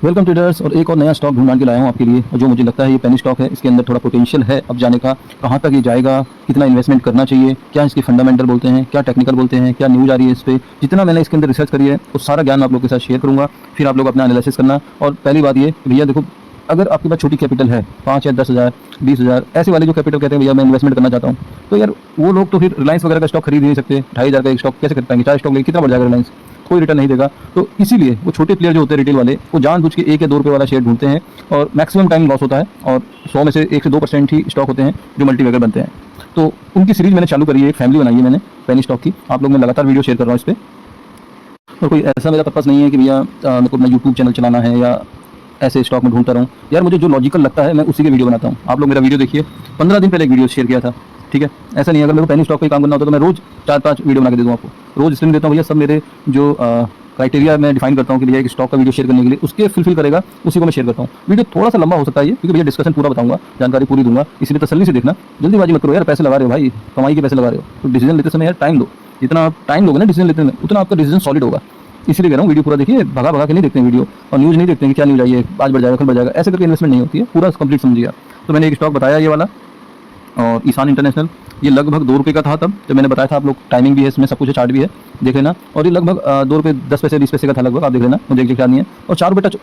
Welcome traders. और एक और नया स्टॉक ढूंढ के लाया हूँ आपके लिए, और जो मुझे लगता है ये पेनी स्टॉक है। इसके अंदर थोड़ा पोटेंशियल है अब जाने का। कहाँ तक ये जाएगा, कितना इन्वेस्टमेंट करना चाहिए, क्या इसके फंडामेंटल बोलते हैं, क्या टेक्निकल बोलते हैं, क्या न्यूज़ आ रही है इस पर, जितना मैंने इसके अंदर रिसर्च करी है वो सारा ज्ञान मैं आप लोग के साथ शेयर करूँगा। फिर आप लोग अपना एनालिसिस करना। और पहली बात ये कि भैया देखो, अगर आपके पास छोटी कैपिटल है 5 या 10,000 20,000 ऐसे वाले जो कैपिटल कहते हैं भैया मैं इन्वेस्टमेंट करना चाहता हूँ, तो यार वो लोग तो फिर रिलायंस वगैरह का स्टॉक खरीद ही नहीं सकते। 2,500 का एक स्टॉक कैसे कर पाएंगे? 4 स्टॉक लेके कितना बढ़ जाएगा रिलायंस? कोई रिटर्न नहीं देगा। तो इसीलिए वो छोटे प्लेयर जो होते हैं रिटेल वाले, वो जानबूझ के 1 या 2 रुपये वाला शेयर ढूंढते हैं और मैक्सिमम टाइम लॉस होता है। और 100 में से 1 से 2% ही स्टॉक होते हैं जो मल्टीबैगर बनते हैं। तो उनकी सीरीज मैंने चालू करी है, एक फैमिली बनाई है मैंने पेनी स्टॉक की। आप लोग मैं लगातार वीडियो शेयर कर रहा हूँ इस पर। और कोई ऐसा मेरा पर्पस नहीं है कि भैया मेरे को अपना यूट्यूब चैनल चलाना है या ऐसे स्टॉक में ढूंढता रहूँ। यार मुझे जो लॉजिकल लगता है मैं उसी के वीडियो बनाता हूँ। आप लोग मेरा वीडियो देखिए, 15 दिन पहले एक वीडियो शेयर किया था, ठीक है। ऐसा नहीं है, अगर मेरे को पेनी स्टॉक पे काम करना होता तो मैं रोज 4-5 वीडियो बना के दे दूँ आपको। रोज इसलिए देता हूँ भैया, सब मेरे जो क्राइटेरिया मैं डिफाइन करता हूँ कि भैया एक स्टॉक का वीडियो शेयर करने के लिए उसके फुलफिल करेगा, उसी को मैं शेयर करता हूँ। वीडियो थोड़ा सा लंबा हो सकता है ये, क्योंकि भैया डिस्कशन पूरा बताऊंगा, जानकारी पूरी दूंगा, इसलिए तसल्ली से देखना। जल्दीबाजी मत करो यार, पैसे लगा रहे हो भाई, कमाई के पैसे लगा रहे हो, तो डिसीजन लेते समय यार टाइम दो। जितना आप टाइम लोगे ना डिसीजन लेते में, उतना आपका डिसीजन सॉलिड होगा। इसलिए कह रहा हूँ वीडियो पूरा देखिए, भगा भगा के नहीं देखते हैं वीडियो, और न्यूज़ नहीं देखते हैं कि क्या न्यूज़ आई है, आज बढ़ जाएगा कल बढ़ जाएगा, ऐसे करके इन्वेस्टमेंट नहीं होती है। पूरा कंप्लीट समझिए आप। तो मैंने एक स्टॉक बताया ये वाला, और ईशान इंटरनेशनल। ये लगभग 2 रुपये का था तब जब मैंने बताया था। आप लोग टाइमिंग भी है इसमें, सब कुछ है, चार्ट भी है, देख लेना। और ये लगभग 2 रुपये 10 पैसे 20 पैसे का था लगभग, आप देख लेना, मुझे एग्जैक्ट याद नहीं है। और 4 रुपये टच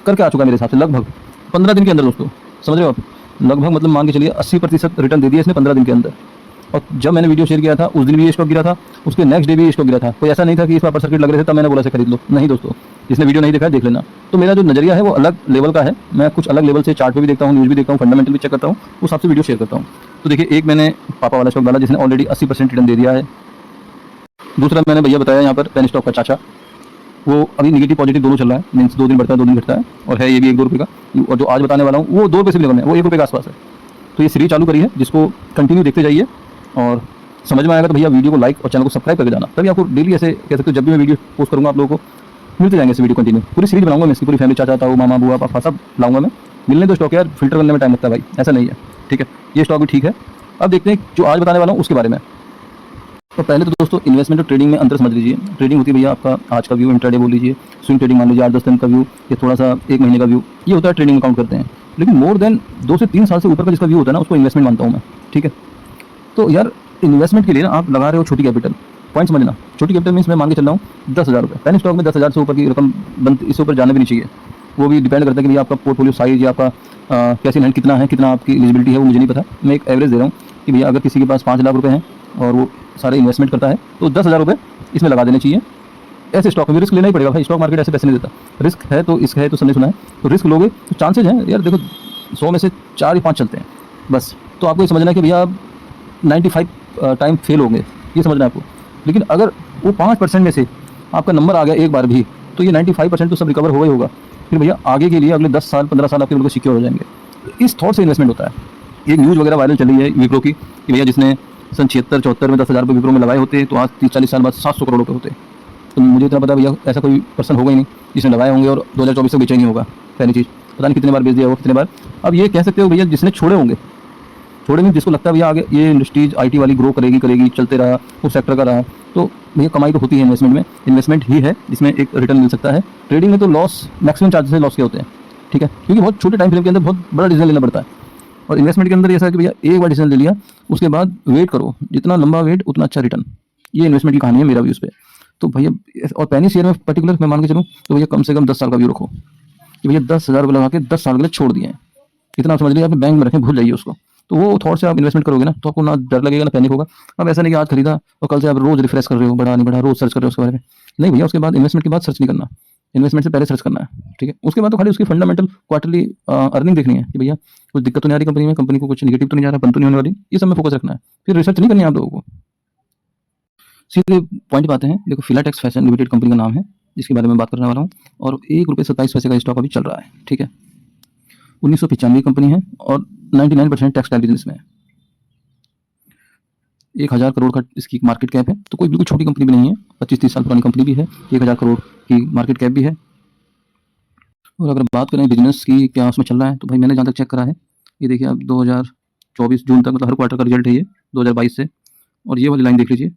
करके आ चुका है मेरे हिसाब से लगभग 15 दिन के अंदर दोस्तों। समझ रहे हो आप? लगभग मतलब मान के चलिए 80% रिटर्न दे दिया इसने 15 दिन के अंदर। और जब मैंने वीडियो शेयर किया था उस दिन भी ये स्टॉक गिरा था, उसके नेक्स्ट डे भी ये स्टॉक गिरा था। कोई ऐसा नहीं था कि इस पर अपर सर्किट लग रहे थे तब मैंने बोला से खरीद लो, नहीं दोस्तों। जिसने वीडियो नहीं देखा है देख लेना। तो मेरा जो नजरिया है वो अलग लेवल का है। मैं कुछ अलग लेवल से चार्ट पे भी देखता हूँ, न्यूज़ भी देखता हूँ, फंडामेंटल भी चेक करता हूँ, उस हिसाब से वीडियो शेयर करता हूँ। तो देखिए, एक मैंने पापा वाला स्टॉक डाला जिसने ऑलरेडी 80% रिटर्न दे दिया है। दूसरा मैंने भैया बताया यहाँ पर पेन स्टॉक का चाचा, वो अभी निगेटिव पॉजिटिव दोनों चल रहा है, मीन्स 2 दिन बढ़ता है 2 दिन घटता है, और है ये भी 1-2 रुपये का। और जो आज बताने वाला हूँ वो 2 रुपये से भी कम है, वो 1 रुपये के आसपास है। तो ये सीरीज चालू करी है, जिसको कंटिन्यू देखते जाइए, और समझ में आएगा तो भैया वीडियो को लाइक और चैनल को सब्सक्राइब करके जाना। तभी आपको डेली ऐसे कह सकते हो, जब भी मैं वीडियो पोस्ट करूँगा आप लोगों को मिलते जाएंगे ऐसे वीडियो कंटिन्यू। पूरी सीरीज बनाऊंगा मैं इसकी, पूरी फैमिली, चाचा ताऊ मामा बुआ पापा सब लाऊंगा मैं। मिलने दो स्टॉक यार, फिल्टर करने में टाइम लगता है भाई, ऐसा नहीं है, ठीक है। ये स्टॉक भी ठीक है। अब देखते हैं जो आज बताने वाला हूँ उसके बारे में। तो पहले तो दोस्तों इन्वेस्टमेंट और ट्रेडिंग में अंतर समझ लीजिए। ट्रेडिंग होती है भैया आपका आज का व्यू, इंट्राडे बोल लीजिए, स्विंग ट्रेडिंग मान लीजिए 8-10 दिन का व्यू, या थोड़ा सा 1 महीने का व्यू, ये होता है ट्रेडिंग में काउंट करते हैं। लेकिन मोर देन 2 से 3 साल से ऊपर का जिसका व्यू होता है ना, उसको इन्वेस्टमेंट मानता हूँ मैं, ठीक है। तो यार इन्वेस्टमेंट के लिए ना आप लगा रहे हो छोटी कैपिटल, पॉइंट समझना। छोटी कैपिटल मीन्स मैं मान के चल रहा हूँ 10,000 रुपये। पहले स्टॉक में 10,000 से ऊपर की रकम बनती, इससे ऊपर जाना भी नहीं चाहिए। वो भी डिपेंड करता है कि भैया आपका पोर्टफोलियो साइज या आपका कैसे हैंड कितना है, कितना आपकी एलिजिबिलिटी है, वो मुझे नहीं पता। मैं एक एवरेज दे रहा हूँ कि भैया अगर किसी के पास 5 लाख रुपये हैं और वो सारे इन्वेस्टमेंट करता है, तो 10,000 रुपये इसमें लगा देने चाहिए। ऐसे स्टॉक में रिस्क लेना ही पड़ेगा भाई, स्टॉक मार्केट ऐसे पैसे नहीं देता। रिस्क है तो इसका है, तो सबने सुना है, तो रिस्क लोगे तो चांसेज हैं यार, देखो 100 में से 4 या 5 चलते हैं बस। तो आपको ये समझना है कि भैया आप 95 टाइम फेल होंगे, ये समझना है आपको। लेकिन अगर वो 5% में से आपका नंबर आ गया एक बार भी, तो ये 95% तो सब रिकवर होगा ही होगा। फिर भैया आगे के लिए अगले 10 साल 15 साल आपके बिल्कुल सिक्योर हो जाएंगे। तो इस थॉट से इन्वेस्टमेंट होता है। एक न्यूज़ वगैरह वायरल चल रही है विप्रो की, कि भैया जिसने सन 76-74 में 10,000 रुपये विप्रो में लगाए होते, तो आज 30-40 साल बाद 700 करोड़ रुपये होते। तो मुझे इतना पता भैया ऐसा कोई पर्सन होगा ही नहीं जिसने लगाए होंगे और 2024 तक बेचा ही नहीं होगा। पहली चीज़, पता नहीं कितने बार बेच दिया होगा, कितने बार। अब ये कह सकते हो भैया जिसने छोड़े होंगे, छोड़े में जिसको लगता है भैया आगे ये इंडस्ट्रीज आईटी वाली ग्रो करेगी चलते रहा, उस सेक्टर का रहा, तो भैया कमाई तो होती है इन्वेस्टमेंट में। इन्वेस्टमेंट ही है जिसमें एक रिटर्न मिल सकता है। ट्रेडिंग में तो लॉस, मैक्सिमम चार्जेस लॉस के होते हैं, ठीक है, क्योंकि बहुत छोटे टाइम फ्रेम के अंदर बहुत बड़ा डिसीजन लेना पड़ता है। और इन्वेस्टमेंट के अंदर ऐसा है कि भैया एक बार डिसीजन ले लिया, उसके बाद वेट करो, जितना लंबा वेट उतना अच्छा रिटर्न। ये इन्वेस्टमेंट की कहानी है मेरा व्यू उस पर। तो भैया, और पैनी शेयर में पर्टिकुलर मैं मान के चलूँ तो भैया कम से कम 10 साल का व्यू रखो, कि भैया 10,000 रुपये लगा के 10 साल के लिए छोड़ दिए हैं, इतना आप समझ लीजिए। आप बैंक में रखें, भूल जाइए उसको। तो वो थॉट से आप इन्वेस्टमेंट करोगे ना, तो आपको ना डर लगेगा ना पैनिक होगा। अब ऐसा नहीं कि आज खरीदा और कल से आप रोज रिफ्रेश कर रहे हो, बढ़ा नहीं बढ़ा, रोज सर्च कर रहे हो उसके बारे में। नहीं भैया, उसके बाद इन्वेस्टमेंट के बाद सर्च नहीं करना, इन्वेस्टमेंट से पहले सर्च करना है, ठीक है। उसके बाद तो खाली उसकी फंडामेंटल क्वार्टरली अर्निंग देखनी है कि भैया कुछ दिक्कत तो नहीं आ रही कंपनी में, कंपनी को कुछ निगेटिव तो नहीं जा रहा, बंद तो नहीं होने वाली, ये सब में फोकस रखना है। फिर रिसर्च नहीं करनी है आप लोगों को। सीधे पॉइंट पे आते हैं। देखो, फिलाटेक्स फैशन लिमिटेड कंपनी का नाम है, जिसके बारे में बात करने वाला हूँ। और 1 रुपये 27 पैसे का स्टॉक अभी चल रहा है, ठीक है। 1995 कंपनी है और 99% टेक्सटाइल बिजनेस में है। 1,000 करोड़ का इसकी मार्केट कैप है, तो कोई बिल्कुल छोटी कंपनी भी नहीं है। 25-30 साल पुरानी कंपनी भी है, 1,000 करोड़ की मार्केट कैप भी है। और अगर बात करें बिजनेस की क्या उसमें चल रहा है, तो भाई मैंने जहाँ तक चेक करा है, ये देखिए आप 2024 जून तक, मतलब हर क्वार्टर का रिजल्ट है ये 2022 से। और ये वाली लाइन देख लीजिए,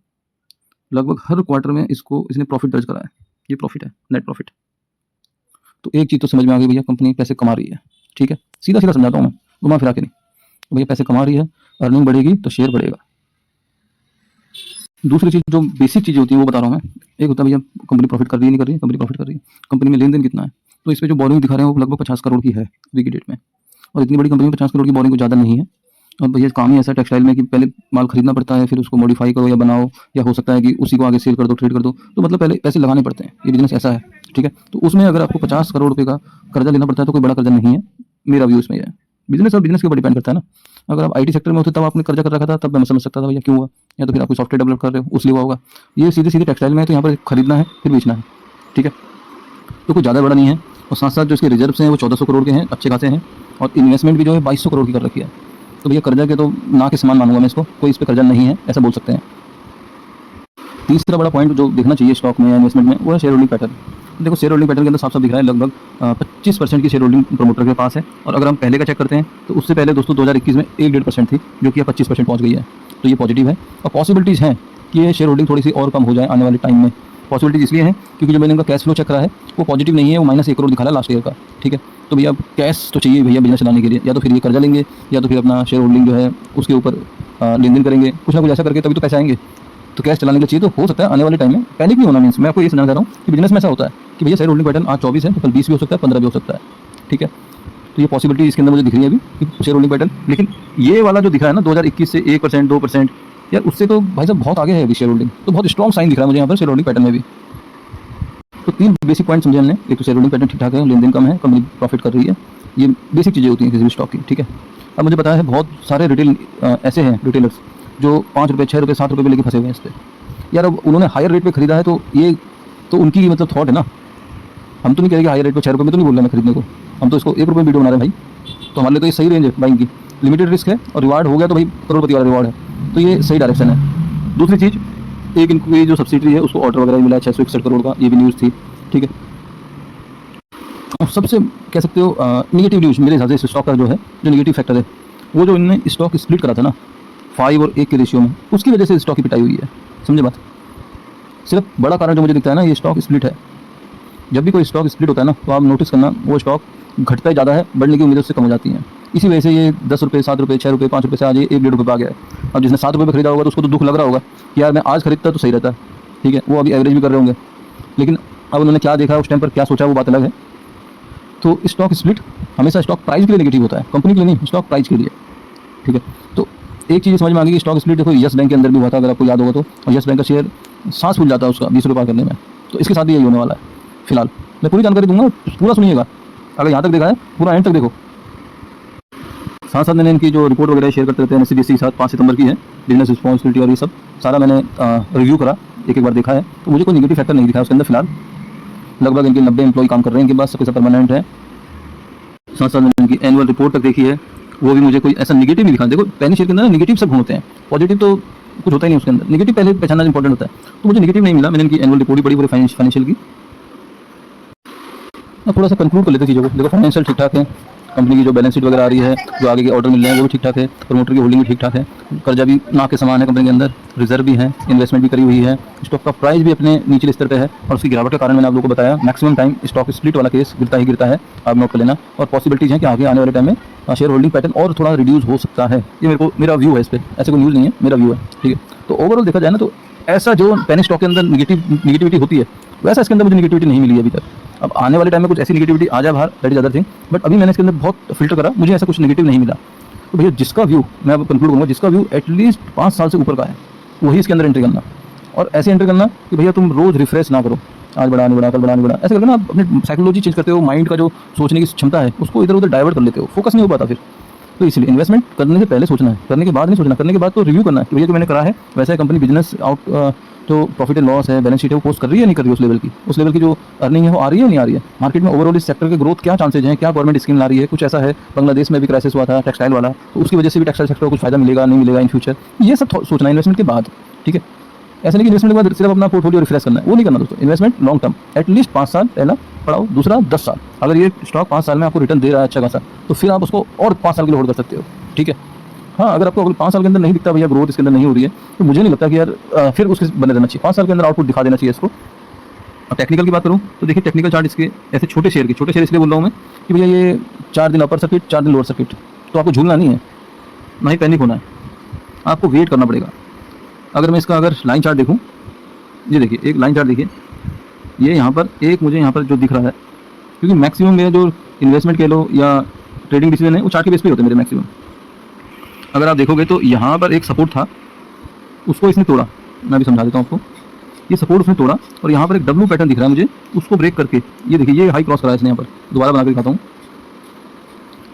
लगभग हर क्वार्टर में इसने प्रॉफिट दर्ज करा है। ये प्रॉफिट है, नेट प्रॉफिट। तो एक चीज़ तो समझ में आ गई भैया, कंपनी पैसे कमा रही है। ठीक है, सीधा सीधा समझाता हूँ मैं, घुमा फिरा के नहीं। तो भैया पैसे कमा रही है, अर्निंग बढ़ेगी तो शेयर बढ़ेगा। दूसरी चीज़ जो बेसिक चीज़ें होती हैं वो बता रहा हूँ मैं। एक होता है भैया कंपनी प्रॉफिट कर रही है नहीं कर रही है, कंपनी प्रॉफिट कर रही है, कंपनी में लेन देन कितना है। तो इस पे जो बोरिंग दिखा रहे हैं वो लगभग 50 करोड़ की है अभी की डेट में, और इतनी बड़ी कंपनी में 50 करोड़ की बोरिंग कुछ ज़्यादा नहीं है। और भैया काम ही ऐसा टेक्सटाइल में कि पहले माल खरीदना पड़ता है, फिर उसको मॉडिफाई करो या बनाओ, या हो सकता है कि उसी को आगे सेल कर दो, ट्रेड कर दो। तो मतलब पहले पैसे लगाने पड़ते हैं, ये बिजनेस ऐसा है। ठीक है, तो उसमें अगर आपको 50 करोड़ रुपए का कर्जा लेना पड़ता है तो कोई बड़ा कर्जा नहीं है, मेरा व्यू इसमें ये है। बिजनेस और बिजनेस के ऊपर डिपेंड करता है ना। अगर आप आईटी सेक्टर में होते तब आपने कर्जा कर रखा था, तब मैं समझ सकता था भैया क्यों हुआ, या तो फिर आप कोई सॉफ्टवेयर डेवलप कर रहे हो उसलिए हुआ होगा। ये सीधे सीधे टेक्सटाइल में है, तो यहाँ पर खरीदना है फिर बेचना है। ठीक है, तो कोई ज़्यादा बड़ा नहीं है। और साथ साथ जो इसके रिजर्व्स हैं वो 1400 करोड़ के हैं, अच्छे खासे हैं। और इन्वेस्टमेंट भी जो है 2200 करोड़ की कर रखी है। तो भैया कर्जा के तो ना के समान मानूंगा मैं इसको, कोई इस पर कर्जा नहीं है ऐसा बोल सकते हैं। तीसरा बड़ा पॉइंट जो देखना चाहिए स्टॉक में या इन्वेस्टमेंट में वो है शेयर होल्डिंग पैटर्न। देखो शेयर होल्डिंग पैटर्न के अंदर साफ साफ दिख रहा है लगभग 25% की शेयर होल्डिंग प्रमोटर के पास है। और अगर हम पहले का चेक करते हैं तो उससे पहले दोस्तों 2021 में 1-1.5% थी, जो कि अब 25% पहुंच गई है। तो ये पॉजिटिव है, और पॉसिबिलिटीज़ हैं कि ये शेयर होल्डिंग थोड़ी सी और कम हो जाए आने वाले टाइम में। पॉसिबिलिटीज इसलिए है क्योंकि जो मैंने इनका कैश फ्लो चेक करा है वो पॉजिटिव नहीं है, वो -1 करोड़ दिखा रहा है लास्ट ईयर का। ठीक है, तो भैया कैश तो चाहिए भैया बिजनेस चलाने के लिए, या तो फिर ये कर्जा लेंगे या तो फिर अपना शेयर होल्डिंग जो है उसके ऊपर लेन देन करेंगे, कुछ ना कुछ ऐसा करके तभी तो पैसे आएंगे। तो कैश चलाने के लिए चाहिए, तो हो सकता है आने वाले टाइम में पैनिक नहीं होना। मीन्स मैं आपको ये समझा रहा हूँ कि बिजनेस में ऐसा होता है कि भैया शेयर होल्डिंग पैटर्न आज 24 है तो कल 20 भी हो सकता है, 15 भी हो सकता है। ठीक है, तो ये पॉसिबिलिटी इसके अंदर मुझे दिख रही है अभी कि शेयर होल्डिंग पैटर्न। लेकिन ये वाला जो दिखा है ना 2021 से 1% 2%, यार उससे तो भाई साहब बहुत आगे है अभी शेयर होल्डिंग। तो बहुत स्ट्रॉन्ग साइन दिख रहा है मुझे यहाँ पर शेयर होल्डिंग पैटर्न में भी। तो 3 बेसिक पॉइंट समझे हमने। एक तो शेयर होल्डिंग पैटर्न ठीक ठाक है, लेन देन कम है, कंपनी प्रॉफिट कर रही है, ये बेसिक चीज़ें होती हैं किसी भी स्टॉक की। ठीक है, अब मुझे पता है बहुत सारे रिटेल ऐसे हैं रिटेलर्स जो 5 रुपये 6 रुपये 7 रुपये पे लेके फंसे हुए हैं इस पर। यार अब उन्होंने हायर रेट पे खरीदा है तो ये तो उनकी मतलब थॉट है ना। हम तो नहीं कहेंगे हायर रेट पे 6 रुपये में तो नहीं बोल रहे हैं खरीदने को, हम तो इसको 1 रुपये में वीडियो बना रहे हैं भाई। तो हमारे लिए तो ये सही रेंज है बाइंग की, लिमिटेड रिस्क है और रिवार्ड हो गया तो भाई करोड़पति वाला रिवार्ड है, तो ये सही डायरेक्शन है। दूसरी चीज़, एक इनकी जो सब्सिडी है उसको ऑर्डर वगैरह मिला है 661 करोड़ का, ये भी न्यूज़ थी। ठीक है, और सबसे कह सकते हो निगेटिव न्यूज़ मेरे हिसाब से इस स्टॉक का जो है, जो निगेटिव फैक्टर है वो जो इन्होंने स्टॉक स्प्लिट करा था ना 5 और 1 के रेशियो में, उसकी वजह से स्टॉक की पिटाई हुई है। समझे बात? सिर्फ बड़ा कारण जो मुझे दिखता है ना ये स्टॉक स्प्लिट है। जब भी कोई स्टॉक स्प्लिट होता है ना तो आप नोटिस करना वो स्टॉक घटता ही ज़्यादा है, बढ़ने की उम्मीदें उससे कम हो जाती हैं। इसी वजह से ये 10 रुपये 7 रुपये 6 रुपये 5 रुपये से आज ये 1-1.5 रुपये आ गया है। अब जिसने 7 रुपये पर खरीदा होगा तो उसको तो दुख लग रहा होगा कि यार मैं आज खरीदता तो सही रहता। ठीक है, वो अभी एवरेज भी कर रहे होंगे, लेकिन अब उन्होंने क्या देखा उस टाइम पर क्या सोचा वो बात अलग है। तो स्टॉक स्प्लिट हमेशा स्टॉक प्राइस के लिए नेगेटिव होता है, कंपनी के लिए नहीं, स्टॉक प्राइस के लिए। ठीक है, तो एक चीज़ समझ में आ गई कि स्टॉक स्प्लिट देखो यस बैंक के अंदर भी हुआ था, अगर आपको याद होगा तो। और यस बैंक का शेयर सांस फूल जाता है उसका 20 रुपये पार करने में। तो इसके साथ भी यही होने वाला है। फिलहाल मैं पूरी जानकारी दूंगा, पूरा सुनिएगा, अगर यहाँ तक देखा है पूरा एंड तक देखो। साथ साथ मैंने इनकी जो रिपोर्ट वगैरह शेयर करते रहते हैं NSE के साथ 5 सितंबर की है, बिजनेस रिस्पॉन्सिबिलिटी और ये सब सारा मैंने रिव्यू करा, एक बार देखा है, तो मुझे कोई निगेटिव फैक्टर नहीं दिखा उसके अंदर। फिलहाल लगभग इनके 90 एम्प्लॉय काम कर रहे हैं इनके पास, सब कुछ परमानेंट है। साथ साथ मैंने इनकी एनुअल रिपोर्ट तक देखी है, वो भी मुझे कोई ऐसा निगेटिव नहीं दिखा। देखो पेनी शेयर के अंदर निगेटिव सब होते हैं, पॉजिटिव तो कुछ होता ही नहीं उसके अंदर, निगेटिव पहले पहचानना इंपॉर्टेंट होता है। तो मुझे निगेटिव नहीं मिला, मैंने इनकी एनुअल रिपोर्ट भी पढ़ी पूरी फाइनेंशियल की। अब थोड़ा सा कंक्लूड कर लेते चीज़ों को। देखो फाइनेंशियल ठीक ठाक है, कंपनी की जो बैलेंस शीट वगैरह आ रही है, जो आगे के ऑर्डर मिल रहे हैं वो भी ठीक ठाक है, प्रमोटर की होल्डिंग भी ठीक ठाक है, कर्जा भी ना के समान है कंपनी के अंदर, रिजर्व भी है, इन्वेस्टमेंट भी करी हुई है, स्टॉक का प्राइस भी अपने निचले स्तर पे है। और उसकी गिरावट का कारण मैंने आप लोगों को बताया, मैक्सिमम टाइम स्टॉक स्प्लिट वाला केस गिरता ही गिरता है, आप नोट कर लेना। और पॉसिबिलिटीज़ हैं कि आगे आने वाले टाइम में शेयर होल्डिंग पैटर्न और थोड़ा रिड्यूस हो सकता है। ये मेरा व्यू है इस पर, ऐसे कोई न्यूज़ नहीं है, मेरा व्यू है। ठीक है, तो ओवरऑल देखा जाए ना तो ऐसा जो पेनी स्टॉक के अंदर निगेटिविटी होती है वैसा इसके अंदर मुझे निगेटिविटी नहीं मिली अभी तक। अब आने वाले टाइम में कुछ ऐसी निगेटिविटी आ जाए बाहर, that is other thing, but अभी मैंने इसके अंदर बहुत फिल्टर करा, मुझे ऐसा कुछ निगेटिव नहीं मिला। तो भैया जिसका व्यू, मैं अब कंक्लूड करूँगा, जिसका व्यू एटलीस्ट 5 साल से ऊपर का है वही इसके अंदर एंट्री करना। और ऐसे एंट्री करना कि भैया तुम रोज रिफ्रेश ना करो, आज बढ़ा नहीं बढ़ा कल बढ़ा नहीं बढ़ा, ऐसे करके ना आप अपनी साइकोलॉजी चेंज करते हो, माइंड का जो सोचने की क्षमता है उसको इधर उधर डाइवर्ट कर लेते हो, फोकस नहीं हो पाता फिर। तो इसलिए इन्वेस्टमेंट करने से पहले सोचना है, करने के बाद नहीं सोचना, करने के बाद तो रिव्यू करना है कि भैया जो मैंने करा है वैसा है कंपनी बिजनेस आउट जो प्रॉफिट एंड लॉस है, बैलेंस शीट है, वो पोस्ट कर रही है नहीं कर रही है, उस लेवल की जो अर्निंग है वो आ रही है नहीं आ रही है, मार्केट में ओवरऑल इस सेक्टर के ग्रोथ क्या चांसेज हैं, क्या गवर्नमेंट स्कीम ला रही है, कुछ ऐसा है। बांग्लादेश में भी क्राइसिस हुआ था टेक्सटाइल वाला, तो उसकी वजह से भी टेक्सटाइल सेक्टर को कुछ फायदा मिलेगा नहीं मिलेगा इन फ्यूचर, ये सब सोचना है इन्वेस्टमेंट के बाद। ठीक है, ऐसा नहीं कि इन्वेस्टमेंट के बाद सिर्फ अपना पोर्टफोलियो रिफ्रेश करना है, वो नहीं करना दोस्तों। इन्वेस्टमेंट लॉन्ग टर्म, एटलीस्ट 5 साल पहला पढ़ाओ, दूसरा 10 साल। अगर ये स्टॉक 5 साल में आपको रिटर्न दे रहा है अच्छा खासा, तो फिर आप उसको और 5 साल के लिए होल्ड कर सकते हो। ठीक है, हाँ अगर आपको अगले 5 साल के अंदर नहीं दिखता भैया ग्रोथ इसके अंदर नहीं हो रही है, तो मुझे नहीं लगता कि यार फिर उसके बने रहना चाहिए, 5 साल के अंदर आउटपुट दिखा देना चाहिए इसको। अब टेक्निकल की बात करूँ तो देखिए टेक्निकल चार्ट इसके ऐसे छोटे शेयर इसलिए बोल रहा हूँ मैं कि भैया ये 4 दिन अपर सर्किट 4 दिन लोअर सर्किट, तो आपको झूलना नहीं है, ना ही पैनिक होना है, आपको वेट करना पड़ेगा। अगर मैं इसका अगर लाइन चार्ट देखूँ, ये देखिए एक लाइन चार्ट देखिए, ये यहाँ पर एक मुझे यहाँ पर जो दिख रहा है, क्योंकि मैक्सिमम मेरे जो इन्वेस्टमेंट के लो या ट्रेडिंग डिसीजन है वो चार्ट के बेस पे होते हैं मेरे मैक्सिमम। अगर आप देखोगे तो यहाँ पर एक सपोर्ट था, उसको इसने तोड़ा, मैं भी समझा देता हूँ आपको। ये सपोर्ट उसने तोड़ा और यहाँ पर एक डब्लू पैटर्न दिख रहा है मुझे, उसको ब्रेक करके ये देखिए ये हाई क्रॉस करा है इसने। यहाँ पर दोबारा बना के दिखाता हूँ,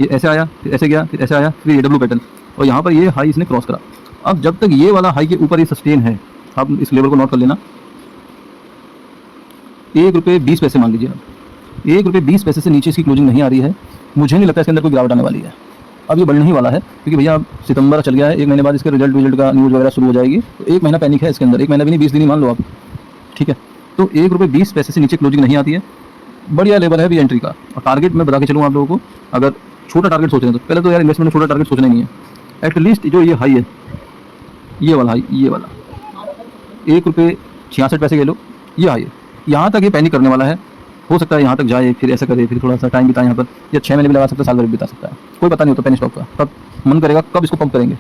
ये ऐसे आया, फिर ऐसे गया, फिर ऐसे आया, फिर ये डब्लू पैटर्न, और यहाँ पर ये हाई इसने क्रॉस करा। अब जब तक ये वाला हाई के ऊपर ये सस्टेन है, आप इस लेवल को नोट कर लेना, ₹1.20 मान लीजिए आप, ₹1.20 से नीचे इसकी क्लोजिंग नहीं आ रही है, मुझे नहीं लगता इसके अंदर कोई गिरावट आने वाली है। अब ये बढ़ने ही वाला है, क्योंकि भैया अब सितंबर चल गया है, 1 महीने बाद इसके रिजल्ट का न्यूज़ वगैरह शुरू हो जाएगी, तो 1 महीना पैनिक है इसके अंदर, 1 महीना भी नहीं 20 दिन ही मान लो आप, ठीक है। तो ₹1.20 से नीचे क्लोजिंग नहीं आती है, बढ़िया लेवल है भी एंट्री का। और टारगेट मैं बता के चलूँ आप लोगों को, अगर छोटा टारगेट सोच रहे हैं तो पहले तो यार इन्वेस्टमेंट में छोटा टारगेट सोचना नहीं है। एटलीस्ट जो ये हाई है, ये वाला हाई, ये वाला ₹1.66 कह लो, ये हाई है, यहाँ तक ये पैनिक करने वाला है। हो सकता है यहाँ तक जाए, फिर ऐसा करे, फिर थोड़ा सा टाइम बिताए यहाँ पर, या 6 महीने भी लगा सकता है, साल भर भी बिता सकता है, कोई पता नहीं होता पेनी स्टॉक का, कब मन करेगा कब इसको पंप करेंगे,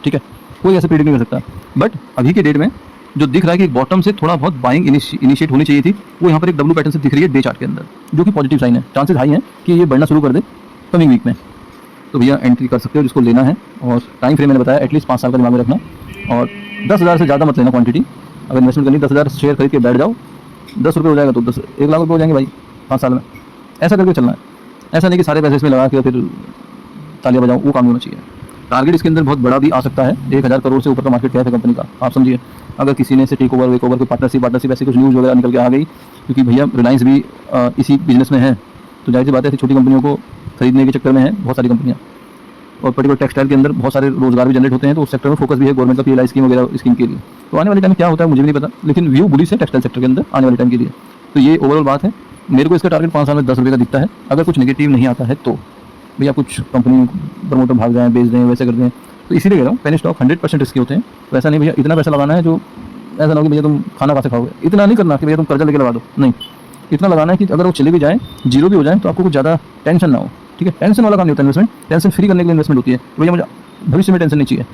ठीक है, कोई ऐसे प्रेडिक्ट नहीं कर सकता। बट अभी के डेट में जो दिख रहा है कि बॉटम से थोड़ा बहुत बाइंग इनिशिएट होनी चाहिए थी, वो यहाँ पर एक डब्लू पैटर्न से दिख रही है डे चार्ट के अंदर, जो कि पॉजिटिव साइन है, चांसेस हाई हैं कि ये बढ़ना शुरू कर दे कमिंग वीक में। तो भैया एंट्री कर सकते हो जिसको लेना है, और टाइम फ्रेम मैंने बताया एटलीस्ट 5 साल का दिमाग में रखना, और 10,000 से ज़्यादा मत लेना क्वांटिटी। अगर इन्वेस्टमेंट करनी 10,000 शेयर खरीद के बैठ जाओ, 10 रुपये हो जाएगा तो 1 लाख रुपये हो जाएंगे भाई 5 साल में, ऐसा करके चलना है। ऐसा नहीं कि सारे पैसे इसमें लगा के फिर तालियां बजाओ, वो काम होना चाहिए। टारगेट इसके अंदर बहुत बड़ा भी आ सकता है, 1,000 करोड़ से ऊपर का मार्केट कैप है कंपनी का, आप समझिए। अगर किसी ने से टेक ओवर वेक ओवर कोई पार्टनरशिप ऐसी कुछ न्यूज़ वगैरह निकल के आ गई, क्योंकि भैया रिलायंस भी इसी बिजनेस में है, तो जाहिर सी बात है ऐसी छोटी कंपनियों को खरीदने के चक्कर में है बहुत सारी कंपनियाँ, और पर्टिकुलर टेक्सटाइल के अंदर बहुत सारे रोजगार भी जनरेट होते हैं, तो उस सेक्टर में फोकस भी है गवर्नमेंट का पीएलआई स्कीम वगैरह स्कीम के लिए। तो आने वाले टाइम में क्या होता है मुझे भी नहीं पता, लेकिन व्यू बुलिश है टेक्सटाइल सेक्टर के अंदर आने वाले टाइम के लिए। तो ये ओवरऑल बात है, मेरे को इसका टारगेट 5 साल में 10 रुपये का दिखता है। अगर कुछ नेगेटिव नहीं आता है तो भैया कुछ कंपनी प्रमोटर भाग जाएँ, बेच दें, वैसे कर दें, तो इसीलिए कह रहा हूँ पेनी स्टॉक 100% रिस्की होते हैं। तो ऐसा नहीं भैया इतना पैसा लगाना है जो ऐसा ना हो कि भैया तुम खाना खा से खाओगे, इतना नहीं करना कि भैया तुम कर्जा लेके लगा दो, नहीं, इतना लगाना है कि अगर वो चले भी जाए, जीरो भी हो जाए, तो आपको कुछ ज़्यादा टेंशन ना हो, ठीक है। टेंशन वाला काम नहीं होता इन्वेस्टमेंट, टेंशन फ्री करने के लिए इन्वेस्टमेंट होती है। तो भैया मुझे भविष्य में टेंशन नहीं चाहिए।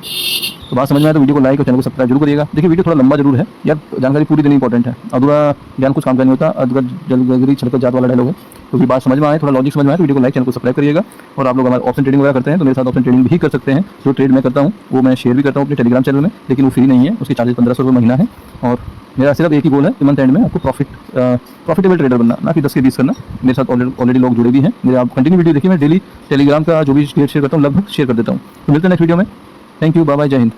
तो बात समझ में आए तो वीडियो को लाइक और चैनल को सब्सक्राइब जरूर करिएगा। देखिए वीडियो थोड़ा लंबा जरूर है यार, जानकारी पूरी देनी इंपॉर्टेंट है, अधूरा ज्ञान कुछ काम का नहीं होता, अधूरा जल्दी छलकत जात वाला डायलॉग है। तो बात समझ में आए, थोड़ा लॉजिक समझ में आए तो वीडियो को लाइक चैनल को सब्सक्राइब करिएगा। और आप लोग हमारे ऑप्शन ट्रेडिंग वगैरह करते हैं तो मेरे साथ ऑप्शन ट्रेडिंग भी कर सकते हैं। जो ट्रेड मैं करता हूँ वो मैं शेयर भी करता हूँ अपने टेलीग्राम चैनल में, लेकिन वो फ्री नहीं है, उसकी चार्जेस 1500 रुपये महीना है। और मेरा सिर्फ एक ही गोल है कि मंथ एंड में आपको प्रॉफिटेबल ट्रेडर बनना, ना कि 10 के 20 करना। मेरे साथ ऑलरेडी लोग जुड़े भी हैं मेरे, आप कंटिन्यू वीडियो देखिए, मैं डेली टेलीग्राम का जो भी शेयर करता हूँ लगभग शेयर कर देता हूँ। तो मिलते हैं नेक्स्ट वीडियो में। थैंक यू, बाय बाय, जय हिंद।